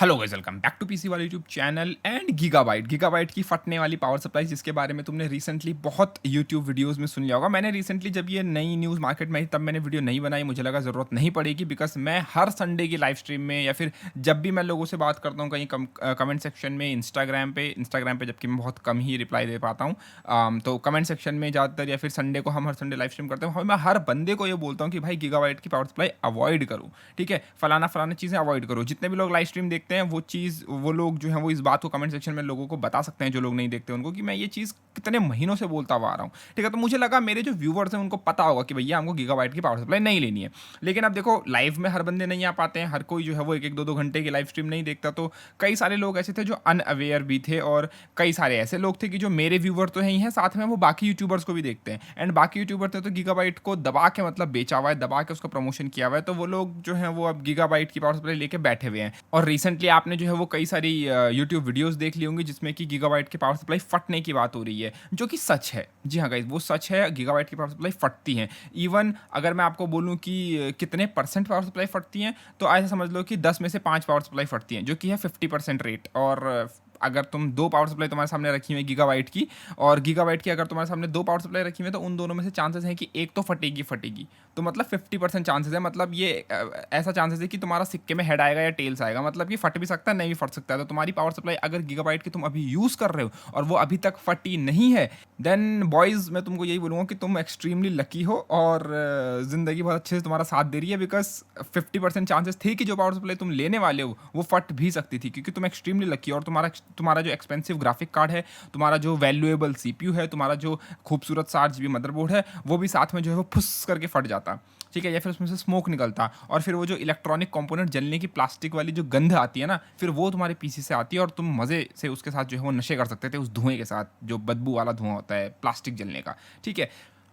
Hello guys, welcome back to PC वाला YouTube channel and gigabyte की फटने वाली पावर सप्लाई जिसके बारे में तुमने रिसेंटली बहुत यूट्यूब वीडियोस में सुन लिया होगा। मैंने रिसेंटली जब ये नई न्यूज़ मार्केट में आई तब मैंने वीडियो नहीं बनाई, मुझे लगा ज़रूरत नहीं पड़ेगी बिकॉज मैं हर संडे की लाइव स्ट्रीम में या फिर जब भी मैं लोगों से बात करता हूँ कहीं कमेंट सेक्शन में इंस्टाग्राम पे जबकि मैं बहुत कम ही रिप्लाई दे पाता हूँ, तो कमेंट सेक्शन में ज़्यादातर या फिर संडे को हम हर संडे लाइव स्ट्रीम करते हैं, मैं हर बंदे को ये बोलता हूँ कि भाई गीगाबाइट की पावर सप्लाई अवॉइड करो, ठीक है, फलाना चीज़ें अवॉइड करो। जितने भी लोग लाइव स्ट्रीम देखते हैं वो लोग जो है वो इस बात को कमेंट सेक्शन में लोगों को बता सकते हैं, जो लोग नहीं देखते उनको, कि मैं ये चीज़ कितने महीनों से बोलता हुआ आ रहा हूँ, ठीक है। तो मुझे लगा मेरे जो व्यूवर्स हैं उनको पता होगा कि भैया हमको गीगाबाइट की पावर सप्लाई नहीं लेनी है। लेकिन अब देखो, लाइव में हर बंदे नहीं आ पाते हैं, हर कोई जो है वो एक एक दो दो घंटे की लाइव स्ट्रीम नहीं देखता, तो कई सारे लोग ऐसे थे जो अनअवेयर भी थे और कई सारे ऐसे लोग थे कि जो मेरे व्यूवर तो ही हैं, साथ में वो बाकी यूट्यूबर्स को भी देखते हैं। एंड बाकी यूट्यूबर थे तो गीगाबाइट को दबा के मतलब बेचा हुआ है, दबा के उसका प्रमोशन किया हुआ है, तो वो लोग जो है वो अब गीगाबाइट की पावर सप्लाई लेके बैठे हुए हैं। और रिसेंटली आपने जो है वो कई सारी यूट्यूब वीडियोस देख ली होंगी जिसमें कि गीगाबाइट की पावर सप्लाई फटने की बात हो रही है, जो कि सच है। जी हाँ गाइस, वो सच है, गीगाबाइट की पावर सप्लाई फटती हैं। इवन अगर मैं आपको बोलूँ कि कितने परसेंट पावर सप्लाई फटती हैं, तो ऐसा समझ लो कि 10 में से 5 पावर सप्लाई फटती हैं, जो कि है 50% रेट। और अगर तुम दो पावर सप्लाई तुम्हारे सामने रखी हुई है गीगाबाइट की, और गीगाबाइट की अगर तुम्हारे सामने दो पावर सप्लाई रखी हुई है, तो उन दोनों में से चांसेस हैं कि एक तो फटेगी, तो मतलब 50% चांसेस है। मतलब ये ऐसा चांसेस है कि तुम्हारा सिक्के में हेड आएगा या टेल्स आएगा, मतलब कि फट भी सकता है, नहीं भी फट सकता है। तो तुम्हारी पावर सप्लाई अगर गीगाबाइट की तुम अभी यूज़ कर रहे हो और वो अभी तक फटी नहीं है, देन बॉयज़ मैं तुमको यही बोलूँगा कि तुम एक्सट्रीमली लकी हो और ज़िंदगी बहुत अच्छे से तुम्हारा साथ दे रही है, बिकॉज 50% चांसेस थे कि जो पावर सप्लाई तुम लेने वाले हो वो फट भी सकती थी, क्योंकि तुम एक्सट्रीमली लकी हो और तुम्हारा जो एक्सपेंसिव ग्राफिक कार्ड है, तुम्हारा जो वैल्यूएबल सीपीयू है, तुम्हारा जो खूबसूरत 4 GB मदरबोर्ड है, वो भी साथ में जो है वो फुस करके फट जाता, ठीक है, या फिर उसमें से स्मोक निकलता, और फिर वो जो इलेक्ट्रॉनिक कंपोनेंट जलने की प्लास्टिक वाली जो गंध आती है ना, फिर वो तुम्हारे पीसी से आती है और तुम मज़े से उसके साथ जो है वो नशे कर सकते थे उस धुएं के साथ, जो बदबू वाला धुआं होता है प्लास्टिक जलने का, ठीक है।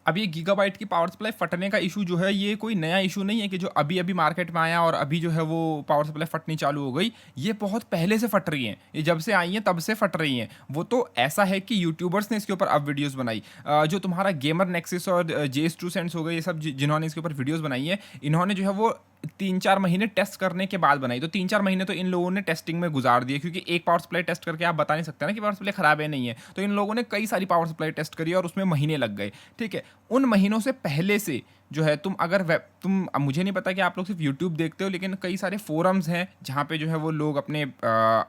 अब ये गीगाबाइट की पावर सप्लाई फटने का इशू जो है, ये कोई नया इशू नहीं है कि जो अभी अभी मार्केट में आया और अभी जो है वो पावर सप्लाई फटनी चालू हो गई। ये बहुत पहले से फट रही हैं, ये जब से आई हैं तब से फट रही हैं। वो तो ऐसा है कि यूट्यूबर्स ने इसके ऊपर अब वीडियोस बनाई, जो तुम्हारा गेमर नेक्सिस और जेस टू सेंट्स हो गए, ये सब जिन्होंने इसके ऊपर वीडियोस बनाई है, इन्होंने जो है वो 3-4 महीने टेस्ट करने के बाद बनाई। तो 3-4 महीने तो इन लोगों ने टेस्टिंग में गुजार दिए, क्योंकि एक पावर सप्लाई टेस्ट करके आप बता नहीं सकते ना कि पावर सप्लाई खराब है नहीं है। तो इन लोगों ने कई सारी पावर सप्लाई टेस्ट करी और उसमें महीने लग गए, ठीक है। उन महीनों से पहले से जो है तुम अगर तुम, अब मुझे नहीं पता कि आप लोग सिर्फ यूट्यूब देखते हो, लेकिन कई सारे फोरम्स हैं जहाँ पे जो है वो लोग अपने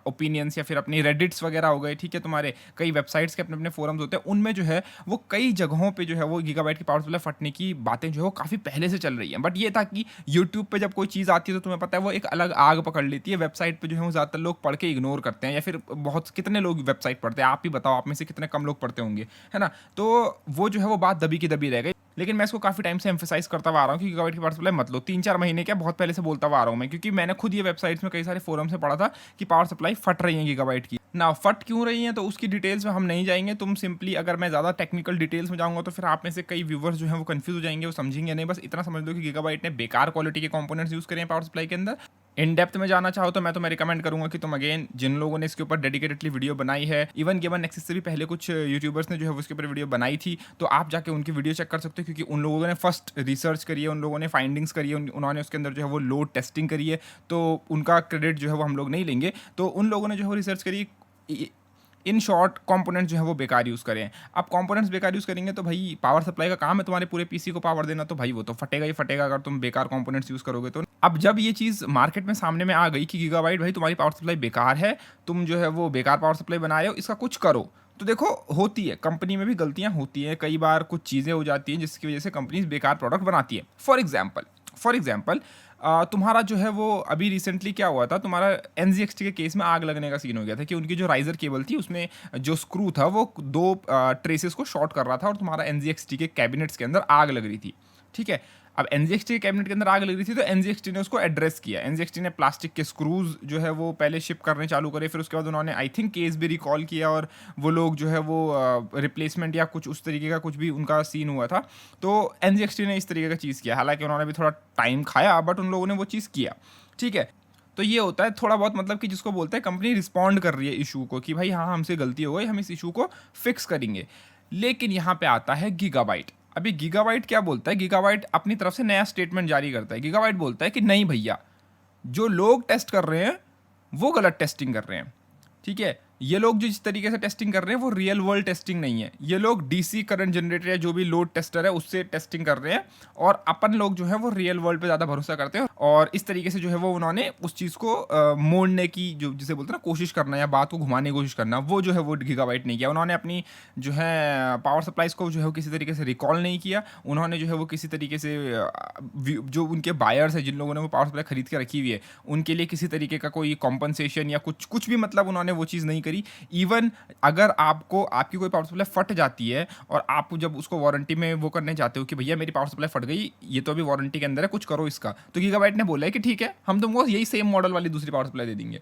ओपिनियंस या फिर अपनी रेडिट्स वगैरह हो गए, ठीक है, तुम्हारे कई वेबसाइट्स के अपने अपने फोरम्स होते हैं, उनमें जो है वो कई जगहों पे जो है वो गीगाबाइट की पावर सप्लाई फटने की बातें जो है वो काफ़ी पहले से चल रही हैं। बट ये था कि यूट्यूब पे जब कोई चीज़ आती है तो तुम्हें पता है वो एक अलग आग पकड़ लेती है, वेबसाइट पे जो है वो ज़्यादातर लोग पढ़ के इग्नोर करते हैं, या फिर बहुत कितने लोग वेबसाइट पढ़ते हैं, आप ही बताओ, आप में से कितने कम लोग पढ़ते होंगे, है ना। तो वो जो है वो बात दबी की दबी रह गई। लेकिन मैं इसको काफ़ी टाइम से एम्फेसाइज करता हुआ आ रहा हूँ कि गीगाबाइट की पावर सप्लाई मत लो। 3-4 महीने क्या, बहुत पहले से बोलता हुआ आ रहा हूँ मैं, क्योंकि मैंने खुद ये वेबसाइट्स में कई सारे फोरम से पढ़ा था कि पावर सप्लाई फट रही है गीगाबाइट की ना। फट क्यों रही हैं तो उसकी डिटेल्स में हम नहीं जाएंगे। तुम सिंपली, अगर मैं ज़्यादा टेक्निकल डिटेल्स में जाऊँगा तो फिर आप में से कई व्यूवर्स जो हैं वो कंफ्यूज हो जाएंगे, वो समझेंगे नहीं। बस इतना समझ लो कि गीगाबाइट ने बेकार क्वालिटी के कंपोनेंट्स यूज़ करे हैं पावर सप्लाई के अंदर। इन डेप्थ में जाना चाहो तो मैं रिकमेंड करूंगा कि तुम अगेन, जिन लोगों ने इसके ऊपर डेडिकेटेडली वीडियो बनाई है, इवन गेमर नेक्सस से भी पहले कुछ यूट्यूबर्स ने जो है उसके ऊपर वीडियो बनाई थी, तो आप जाके उनकी वीडियो चेक कर सकते हो, क्योंकि उन लोगों ने फर्स्ट रिसर्च करी है, उन लोगों ने फाइंडिंग्स करी है, उन्होंने उसके अंदर जो है वो लोड टेस्टिंग करी है, तो उनका क्रेडिट जो है वो हम लोग नहीं लेंगे। तो उन लोगों ने जो है वो रिसर्च करी। इन शॉर्ट कंपोनेंट्स जो है वो बेकार यूज़ करें। आप कंपोनेंट्स बेकार यूज़ करेंगे तो भाई पावर सप्लाई का काम है तुम्हारे पूरे पीसी को पावर देना, तो भाई वो तो फटेगा ही फटेगा अगर तुम बेकार कंपोनेंट्स यूज़ करोगे तो। अब जब ये चीज़ मार्केट में सामने में आ गई कि गीगाबाइट भाई तुम्हारी पावर सप्लाई बेकार है, तुम जो है वो बेकार पावर सप्लाई बना रहे हो, इसका कुछ करो। तो देखो, होती है, कंपनी में भी गलतियां होती हैं, कई बार कुछ चीज़ें हो जाती हैं जिसकी वजह से कंपनीज बेकार प्रोडक्ट बनाती है। फॉर एग्जाम्पल तुम्हारा जो है वो अभी रिसेंटली क्या हुआ था, तुम्हारा NZXT के केस में आग लगने का सीन हो गया था कि उनकी जो राइजर केबल थी उसमें जो स्क्रू था वो दो ट्रेसेस को शॉर्ट कर रहा था और तुम्हारा NZXT के कैबिनेट्स के अंदर आग लग रही थी, ठीक है। अब NZXT के कैबिनेट के अंदर आग लग रही थी तो NZXT ने उसको एड्रेस किया। NZXT ने प्लास्टिक के स्क्रूज जो है वो पहले शिप करने चालू करे, फिर उसके बाद उन्होंने आई थिंक केस भी रिकॉल किया और वो लोग जो है वो रिप्लेसमेंट या कुछ उस तरीके का कुछ भी उनका सीन हुआ था। तो NZXT ने इस तरीके का चीज़ किया, हालांकि उन्होंने भी थोड़ा टाइम खाया, बट उन लोगों ने वो चीज़ किया, ठीक है। तो ये होता है थोड़ा बहुत, मतलब कि जिसको बोलते हैं कंपनी रिस्पॉन्ड कर रही है इशू को कि भाई हाँ, हमसे गलती हो गई, हम इस इशू को फिक्स करेंगे। लेकिन यहाँ पे आता है गीगाबाइट। अभी गीगाबाइट क्या बोलता है, गीगाबाइट अपनी तरफ से नया स्टेटमेंट जारी करता है। गीगाबाइट बोलता है कि नहीं भैया, जो लोग टेस्ट कर रहे हैं वो गलत टेस्टिंग कर रहे हैं। ठीक है, ये लोग जो जिस तरीके से टेस्टिंग कर रहे हैं वो रियल वर्ल्ड टेस्टिंग नहीं है। ये लोग डीसी करंट जनरेटर या जो भी लोड टेस्टर है उससे टेस्टिंग कर रहे हैं, और अपन लोग जो है वो रियल वर्ल्ड पे ज़्यादा भरोसा करते हैं, और इस तरीके से जो है वो उन्होंने उस चीज़ को मोड़ने की, जो जिसे बोलते हैं ना, कोशिश करना या बात को घुमाने की कोशिश करना, वो जो है वो गीगाबाइट नहीं किया। उन्होंने अपनी जो है पावर सप्लाईज को जो है वो किसी तरीके से रिकॉल नहीं किया। उन्होंने जो है वो किसी तरीके से जो उनके बायर्स है, जिन लोगों ने वो पावर सप्लाई खरीद के रखी हुई है, उनके लिए किसी तरीके का कोई कॉम्पनसेशन या कुछ भी, मतलब उन्होंने वो चीज़ नहीं करी। इवन अगर आपकी कोई पावर सप्लाई फट जाती है और आप जब उसको वारंटी में वो करने जाते हो कि भैया मेरी पावर सप्लाई फट गई, ये तो अभी वारंटी के अंदर है, कुछ करो इसका, तो गीगाबाइट ने बोला है कि ठीक है, हम तुमको यही सेम मॉडल वाली दूसरी पावर सप्लाई दे देंगे।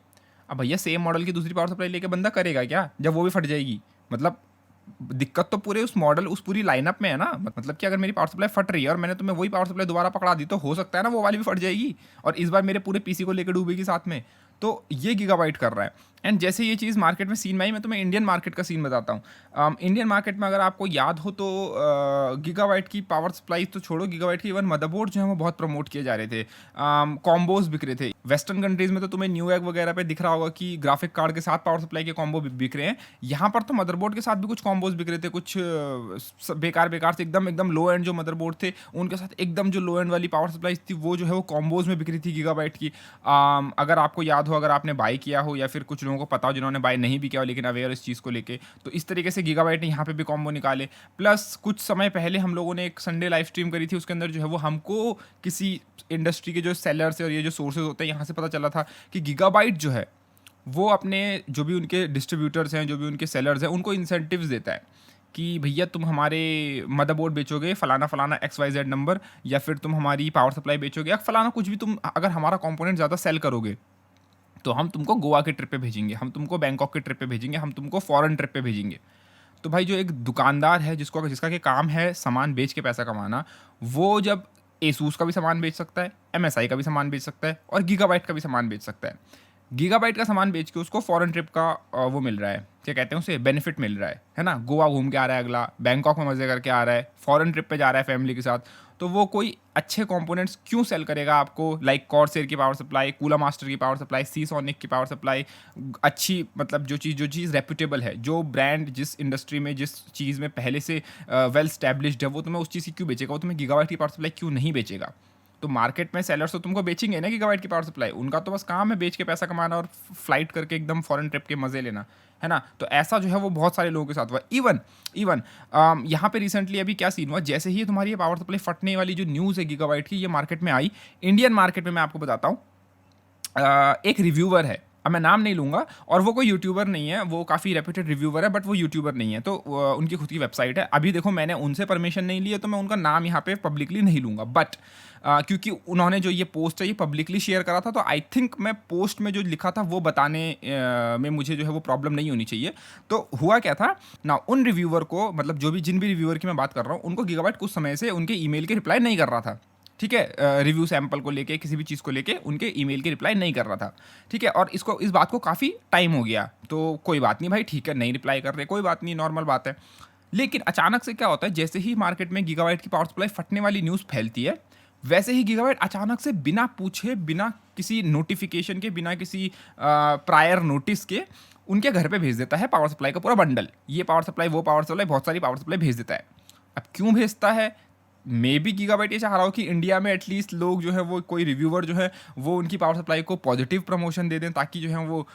अब भैया सेम मॉडल की दूसरी पावर सप्लाई लेके बंदा करेगा क्या जब वो भी फट जाएगी? मतलब दिक्कत तो पूरे उस मॉडल, उस पूरी लाइनअप में है ना। मतलब कि अगर मेरी पावर सप्लाई फट रही है और मैंने तुम्हें वही पावर सप्लाई दोबारा पकड़ा दी, तो हो सकता है ना वो वाली भी फट जाएगी और इस बार मेरे पूरे पीसी को लेकर डूबेगी साथ में। तो ये गीगाबाइट कर रहा है। एंड जैसे ये चीज़ मार्केट में सीन में आई, मैं तुम्हें इंडियन मार्केट का सीन बताता हूँ। इंडियन मार्केट में अगर आपको याद हो तो गीगाबाइट की पावर सप्लाई तो छोड़ो, गीगाबाइट के इवन मदरबोर्ड जो है वो बहुत प्रमोट किए जा रहे थे, कॉम्बोज बिक रहे थे। वेस्टर्न कंट्रीज़ में तो तुम्हें न्यू एग वगैरह पे दिख रहा होगा कि ग्राफिक कार्ड के साथ पावर सप्लाई के कॉम्बो बिक रहे हैं। यहाँ पर तो मदरबोर्ड के साथ भी कुछ कॉम्बोज बिक रहे थे, कुछ बेकार बेकार से एकदम लो एंड जो मदरबोर्ड थे उनके साथ एकदम जो लो एंड वाली पावर सप्लाई थी वो जो है वो कॉम्बोज में बिक रही थी गीगाबाइट की। अगर आपको याद हो, अगर आपने बाई किया हो या फिर कुछ लोगों को पता हो जिन्होंने बाय नहीं भी किया हो लेकिन अवेयर इस चीज़ को लेके, तो इस तरीके से गीगाबाइट ने यहाँ पे भी कॉम्बो निकाले। प्लस कुछ समय पहले हम लोगों ने एक संडे लाइव स्ट्रीम करी थी, उसके अंदर जो है वो हमको किसी इंडस्ट्री के जो सेलर्स और ये जो सोर्सेज होते हैं यहाँ से पता चला था कि गीगाबाइट जो है वो अपने जो भी उनके डिस्ट्रीब्यूटर्स हैं, जो भी उनके सेलर्स हैं, उनको इंसेंटिव्स देता है कि भैया तुम हमारे मदरबोर्ड बेचोगे फलाना फलाना XYZ नंबर, या फिर तुम हमारी पावर सप्लाई बेचोगे या फलाना कुछ भी, तुम अगर हमारा कंपोनेंट ज़्यादा सेल करोगे तो हम तुमको गोवा के ट्रिप पे भेजेंगे, हम तुमको बैंकॉक के ट्रिप पे भेजेंगे, हम तुमको फॉरेन ट्रिप पे भेजेंगे। तो भाई जो एक दुकानदार है जिसका कि काम है सामान बेच के पैसा कमाना, वो जब एसूस का भी सामान बेच सकता है, MSI का भी सामान बेच सकता है और गीगाबाइट का भी सामान बेच सकता है। गीगाबाइट का सामान बेच के उसको फॉरेन ट्रिप का वो मिल रहा है, क्या कहते हैं उसे, बेनिफिट मिल रहा है ना। गोवा घूम के आ रहा है अगला, बैंकॉक में मज़े करके आ रहा है, फॉरेन ट्रिप पे जा रहा है फैमिली के साथ, तो वो कोई अच्छे कंपोनेंट्स क्यों सेल करेगा आपको, लाइक कॉर्सेर की पावर सप्लाई, कूला मास्टर की पावर सप्लाई, सीसोनिक की पावर सप्लाई, अच्छी, मतलब जो चीज़ रेप्यूटेबल है, जो ब्रांड जिस इंडस्ट्री में जिस चीज़ में पहले से वेल स्टैब्लिश्ड है, वो तुम्हें उस चीज़ की क्यों बेचेगा, वो तुम्हें गीगाबाइट की पावर सप्लाई क्यों नहीं बेचेगा। तो मार्केट में सेलर्स तो तुमको बेचेंगे ना गीगाबाइट की पावर सप्लाई, उनका तो बस काम है बेच के पैसा कमाना और फ्लाइट करके एकदम फॉरेन ट्रिप के मज़े लेना, है ना। तो ऐसा जो है वो बहुत सारे लोगों के साथ हुआ। इवन यहाँ पे रिसेंटली अभी क्या सीन हुआ, जैसे ही तुम्हारी ये पावर सप्लाई फटने वाली जो न्यूज़ है गीगाबाइट की, ये मार्केट में आई, इंडियन मार्केट में मैं आपको बताता हूँ, एक रिव्यूवर है, अब मैं नाम नहीं लूँगा, और वो कोई यूट्यूबर नहीं है, वो काफ़ी रेप्यूटेड रिव्यूवर है, बट वो यूट्यूबर नहीं है, तो उनकी खुद की वेबसाइट है। अभी देखो मैंने उनसे परमिशन नहीं ली है, तो मैं उनका नाम यहाँ पे पब्लिकली नहीं लूँगा, बट क्योंकि उन्होंने जो ये पोस्ट है ये पब्लिकली शेयर करा था, तो आई थिंक मैं पोस्ट में जो लिखा था वो बताने में मुझे जो है वो प्रॉब्लम नहीं होनी चाहिए। तो हुआ क्या था ना, उन रिव्यूवर को, मतलब जो भी जिन भी रिव्यूवर की मैं बात कर रहा हूँ, उनको गीगाबाइट कुछ समय से उनके ईमेल के रिप्लाई नहीं कर रहा था। ठीक है, रिव्यू सैंपल को लेके, किसी भी चीज़ को लेके उनके ईमेल की रिप्लाई नहीं कर रहा था। ठीक है, और इस बात को काफ़ी टाइम हो गया, तो कोई बात नहीं भाई, ठीक है, नहीं रिप्लाई कर रहे, कोई बात नहीं, नॉर्मल बात है। लेकिन अचानक से क्या होता है, जैसे ही मार्केट में गीगाबाइट की पावर सप्लाई फटने वाली न्यूज़ फैलती है, वैसे ही गीगाबाइट अचानक से बिना पूछे, बिना किसी नोटिफिकेशन के, बिना किसी प्रायर नोटिस के उनके घर पे भेज देता है पावर सप्लाई का पूरा बंडल। ये पावर सप्लाई, वो पावर सप्लाई, बहुत सारी पावर सप्लाई भेज देता है। अब क्यों भेजता है, मे बी गीगाबाइट ये चाह रहा हो कि इंडिया में एटलीस्ट लोग जो है वो, कोई रिव्यूवर जो है वो उनकी पावर सप्लाई को पॉजिटिव प्रमोशन दे दें, ताकि जो है वो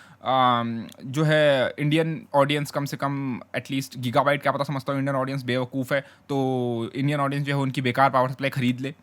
जो है इंडियन ऑडियंस कम से कम, एटलीस्ट गीगाबाइट, क्या पता, समझता हूँ इंडियन ऑडियंस बेवकूफ़ है, तो इंडियन ऑडियंस जो है उनकी बेकार पावर सप्लाई खरीद ले,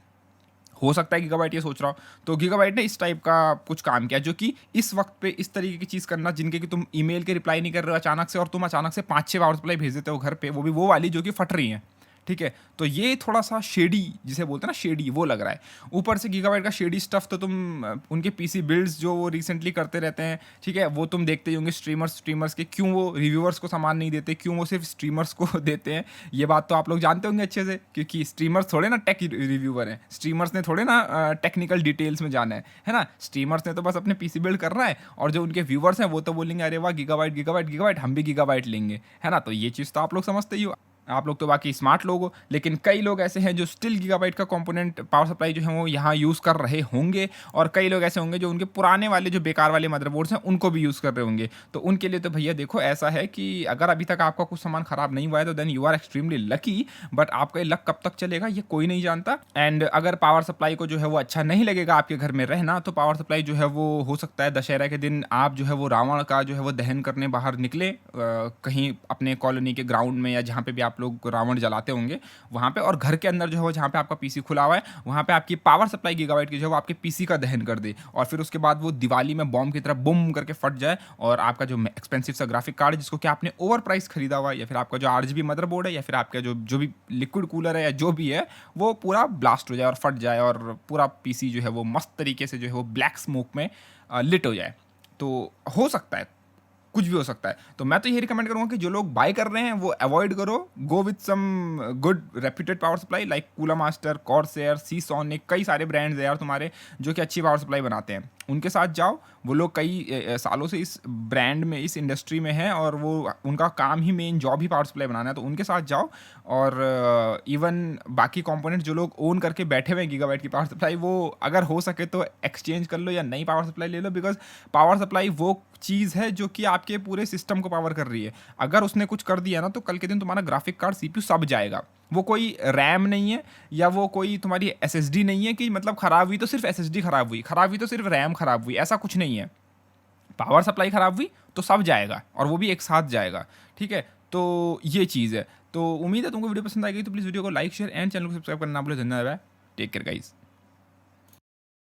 हो सकता है गीगाबाइट ये सोच रहा हो। तो गीगाबाइट ने इस टाइप का कुछ काम किया, जो कि इस वक्त पे इस तरीके की चीज़ करना, जिनके कि तुम ईमेल के रिप्लाई नहीं कर रहे हो अचानक से, और तुम अचानक से 5-6 पावर सप्लाई भेज देते हो घर पे, वो भी वो वाली जो कि फट रही हैं। ठीक है, तो ये थोड़ा सा शेडी, जिसे बोलते हैं ना शेडी, वो लग रहा है। ऊपर से गीगाबाइट का शेडी स्टफ तो तुम उनके पीसी बिल्ड्स जो वो रिसेंटली करते रहते हैं, ठीक है, वो तुम देखते ही होंगे, स्ट्रीमर्स के, क्यों वो रिव्यूअर्स को सामान नहीं देते, क्यों वो सिर्फ स्ट्रीमर्स को देते हैं, ये बात तो आप लोग जानते होंगे अच्छे से, क्योंकि स्ट्रीमर्स थोड़े ना टेक रिव्यूअर हैं, स्ट्रीमर्स ने थोड़े ना टेक्निकल डिटेल्स में जाना है ना। स्ट्रीमर्स ने तो बस अपने पीसी बिल्ड करना है, और जो उनके व्यूअर्स हैं वो तो बोलेंगे अरे वाह गीगाबाइट गीगाबाइट गीगाबाइट, हम भी गीगाबाइट लेंगे, है ना। तो ये चीज़ तो आप लोग समझते ही हो। आप लोग तो बाकी स्मार्ट लोग हो, लेकिन कई लोग ऐसे हैं जो स्टिल गीगाबाइट का कंपोनेंट पावर सप्लाई जो है वो यहाँ यूज़ कर रहे होंगे, और कई लोग ऐसे होंगे जो उनके पुराने वाले जो बेकार वाले मदरबोर्ड्स हैं उनको भी यूज़ कर रहे होंगे। तो उनके लिए तो भैया देखो ऐसा है कि अगर अभी तक आपका कुछ सामान खराब नहीं हुआ है तो then you are extremely lucky, but आपका ये लक कब तक चलेगा ये कोई नहीं जानता। एंड अगर पावर सप्लाई को जो है वो अच्छा नहीं लगेगा आपके घर में रहना, तो पावर सप्लाई जो है वो हो सकता है दशहरा के दिन आप जो है वो रावण का जो है वो दहन करने बाहर निकले कहीं अपने कॉलोनी के ग्राउंड में, या जहाँ पे भी आप लोग रावण जलाते होंगे वहाँ पे, और घर के अंदर जो है वो जहाँ पे आपका पीसी खुला हुआ है वहाँ पे आपकी पावर सप्लाई गीगाबाइट की जो है वो आपके पीसी का दहन कर दे, और फिर उसके बाद वो दिवाली में बॉम्ब की तरह बुम करके फट जाए, और आपका जो एक्सपेंसिव सा ग्राफिक कार्ड है जिसको कि आपने ओवर प्राइस खरीदा हुआ है, या फिर आपका जो आरजीबी मदरबोर्ड है, या फिर आपका जो भी लिक्विड कूलर है या जो भी है, वो पूरा ब्लास्ट हो जाए और फट जाए, और पूरा पीसी जो है वो मस्त तरीके से जो है वो ब्लैक स्मोक में लिट हो जाए। तो हो सकता है, कुछ भी हो सकता है। तो मैं तो यही रिकमेंड करूँगा कि जो लोग बाय कर रहे हैं वो अवॉइड करो, go with some good reputed power supply like Cooler Master, Corsair, Seasonic, कई सारे ब्रांड्स हैं यार तुम्हारे जो कि अच्छी पावर सप्लाई बनाते हैं, उनके साथ जाओ। वो लोग कई सालों से इस ब्रांड में, इस इंडस्ट्री में हैं, और वो उनका काम ही, मेन जॉब ही पावर सप्लाई बनाना है, तो उनके साथ जाओ। और इवन बाकी कंपोनेंट जो लोग ओन करके बैठे हुए हैं गीगाबाइट की पावर सप्लाई, वो अगर हो सके तो एक्सचेंज कर लो या नई पावर सप्लाई ले लो, बिकॉज पावर सप्लाई वो चीज़ है जो कि आपके पूरे सिस्टम को पावर कर रही है। अगर उसने कुछ कर दिया ना तो कल के दिन तुम्हारा ग्राफिक कार्ड सीपीयू सब जाएगा। वो कोई रैम नहीं है, या वो कोई तुम्हारी एसएसडी नहीं है कि मतलब खराब हुई तो सिर्फ एसएसडी खराब हुई, खराब हुई तो सिर्फ रैम खराब हुई, ऐसा कुछ नहीं है। पावर सप्लाई खराब हुई तो सब जाएगा, और वो भी एक साथ जाएगा। ठीक है, तो ये चीज़ है। तो उम्मीद है तुमको वीडियो पसंद आएगी, तो प्लीज़ वीडियो को लाइक, शेयर एंड चैनल को सब्सक्राइब करना ना भूलो। धन्यवाद, टेक केयर गाइस।